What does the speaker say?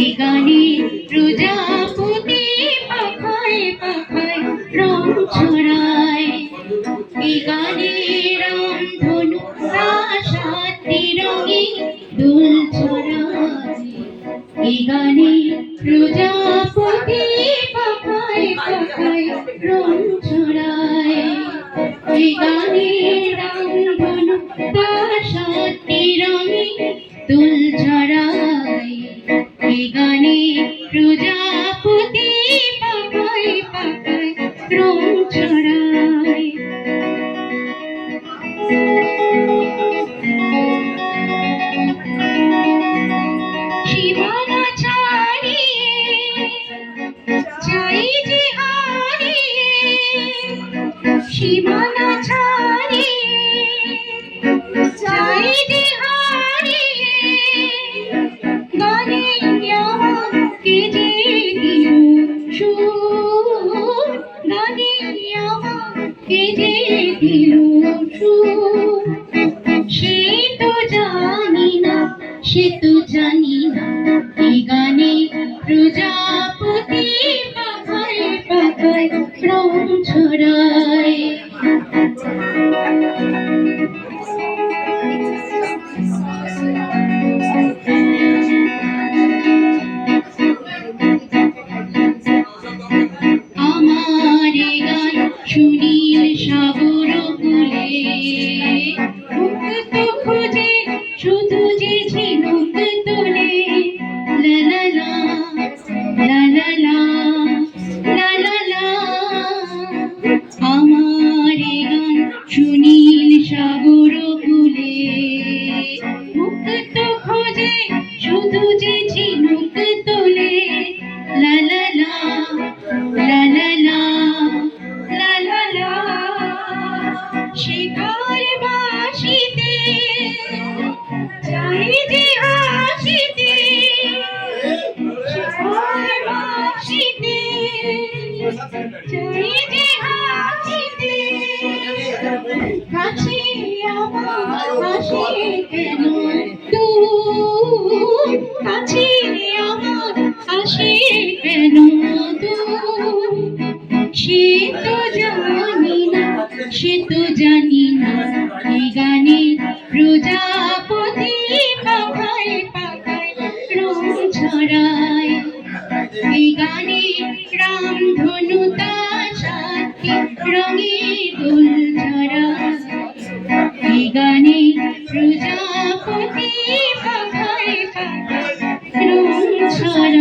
এ গানে প্রজাপতি পাখায় পাখায় রং ছড়ায়। এ গানে রামধনু সাতটি রঙে দোল ছড়ায়। এ গানে প্রজাপতি পাখায় পাখায় রং ছড়ায়। এ গানে রামধনু সাতটি রঙে দোল ছড়ায়। এ গানে প্রজাপতি পাখায় পাখায় রং ছড়ায়। সীমানা ছাড়িয়ে যাই যে হারিয়ে, সীমানা ছাড়িয়ে যাই যে হারিয়ে, গানে আমাকে যে দিল সুর, গানে আমাকে যে দিল সুর। সে তো জানি না, সে তো জানি না, এই গানে প্রজাপতি পাখায় পাখায় রং ছড়ায়। আমার গান সুনীল সাগর কূলে, মুক্ত খোঁজে শুধু যে ঝিনুক তোলে। লা লা লা লা লা লা লা লা লা। আমার গান সুনীল সাগর কূলে, মুক্ত খোঁজে শুধু যে ঝিনুক তোলে। লা লা লা লা লা লা লা লা লা। শিখার বাঁশিতে যাই যে হাসিতে, শিখার বাঁশিতে যাই যে হাসিতে। কাছে আমার হাসে কেন দূর, কাছে আমার হাসে কেন দূর। সে তো জানি না, সে তো জানি না, এই গানে প্রজাপতি পাখায় পাখায় রং ছড়ায়। এই গানে রামধনু তার সাতটি রঙে দোল ছড়ায়। এই গানে প্রজাপতি পাখায় পাখায় রং ছড়ায়।